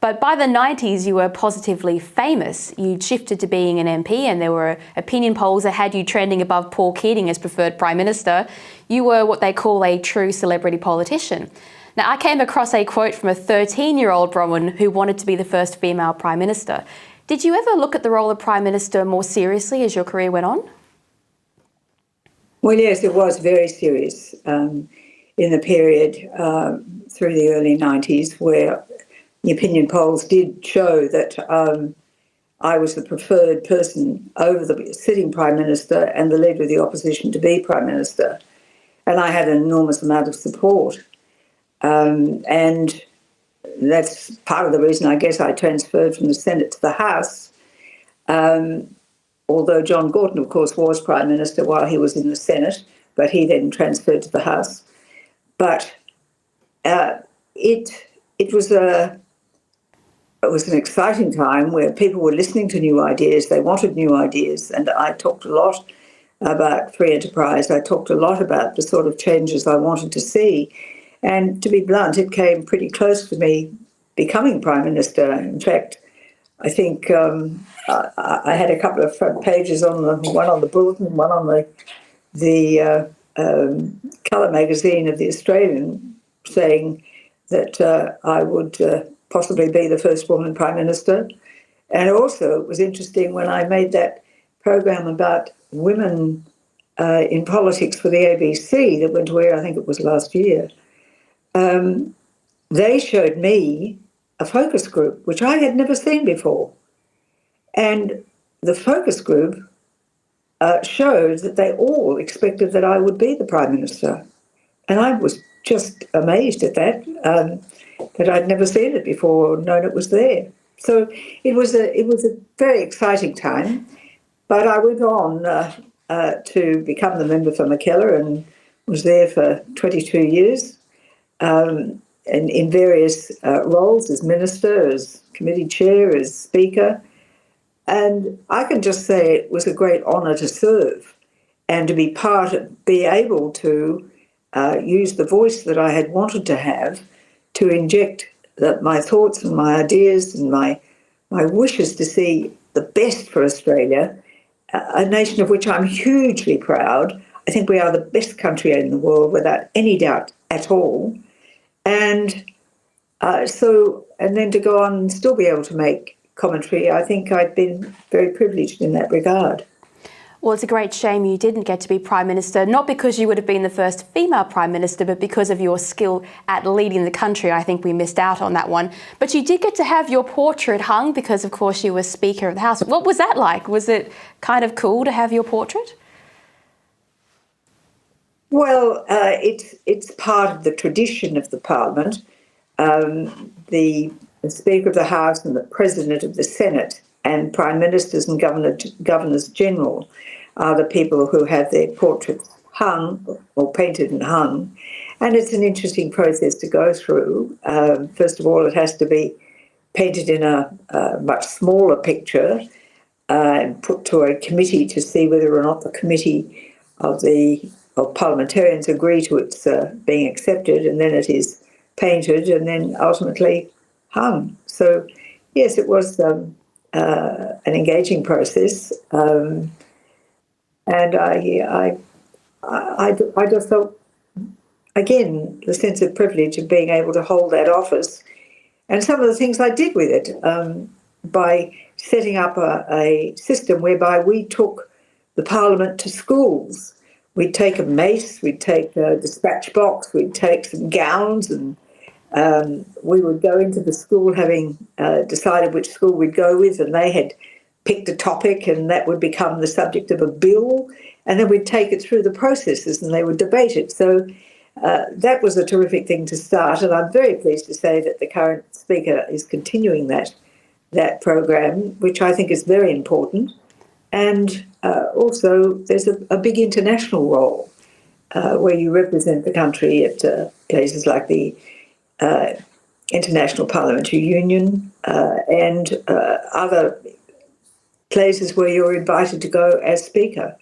But by the 90s, you were positively famous. You'd shifted to being an MP, and there were opinion polls that had you trending above Paul Keating as preferred Prime Minister. You were what they call a true celebrity politician. Now, I came across a quote from a 13-year-old Bronwyn who wanted to be the first female Prime Minister. Did you ever look at the role of Prime Minister more seriously as your career went on? Well, yes, it was very serious in the period through the early 90s, where the opinion polls did show that I was the preferred person over the sitting Prime Minister and the leader of the opposition to be Prime Minister. And I had an enormous amount of support. And that's part of the reason, I guess, I transferred from the Senate to the House. Although John Gorton, of course, was Prime Minister while he was in the Senate, but he then transferred to the House. But it was an exciting time where people were listening to new ideas. They wanted new ideas. And I talked a lot about free enterprise. I talked a lot about the sort of changes I wanted to see. And to be blunt, it came pretty close to me becoming Prime Minister. In fact, I think I had a couple of front pages one on the Bulletin, one on the colour magazine of the Australian, saying that I would possibly be the first woman Prime Minister. And also it was interesting when I made that program about women in politics for the ABC that went to air, I think it was last year. They showed me a focus group, which I had never seen before. And the focus group showed that they all expected that I would be the Prime Minister. And I was just amazed at that, that I'd never seen it before or known it was there. So it was a very exciting time. But I went on to become the member for Mackellar and was there for 22 years. And in various roles as minister, as committee chair, as speaker. And I can just say it was a great honour to serve and to be able to use the voice that I had wanted to have to inject my thoughts and my ideas and my wishes to see the best for Australia, a nation of which I'm hugely proud. I think we are the best country in the world without any doubt at all. And and then to go on and still be able to make commentary, I think I'd been very privileged in that regard. Well, it's a great shame you didn't get to be Prime Minister, not because you would have been the first female Prime Minister, but because of your skill at leading the country. I think we missed out on that one. But you did get to have your portrait hung because, of course, you were Speaker of the House. What was that like? Was it kind of cool to have your portrait? Well, it's part of the tradition of the Parliament. The Speaker of the House and the President of the Senate and Prime Ministers and Governors General are the people who have their portraits hung or painted and hung. And it's an interesting process to go through. First of all, it has to be painted in a much smaller picture and put to a committee to see whether or not the committee of parliamentarians agree to its being accepted, and then it is painted and then ultimately hung. So, yes, it was an engaging process, and I just felt, again, the sense of privilege of being able to hold that office, and some of the things I did with it by setting up a system whereby we took the Parliament to schools. We'd take a mace, we'd take a dispatch box, we'd take some gowns, and we would go into the school having decided which school we'd go with, and they had picked a topic and that would become the subject of a bill, and then we'd take it through the processes and they would debate it. So that was a terrific thing to start, and I'm very pleased to say that the current Speaker is continuing that program, which I think is very important. And also there's a big international role where you represent the country at places like the International Parliamentary Union and other places where you're invited to go as Speaker.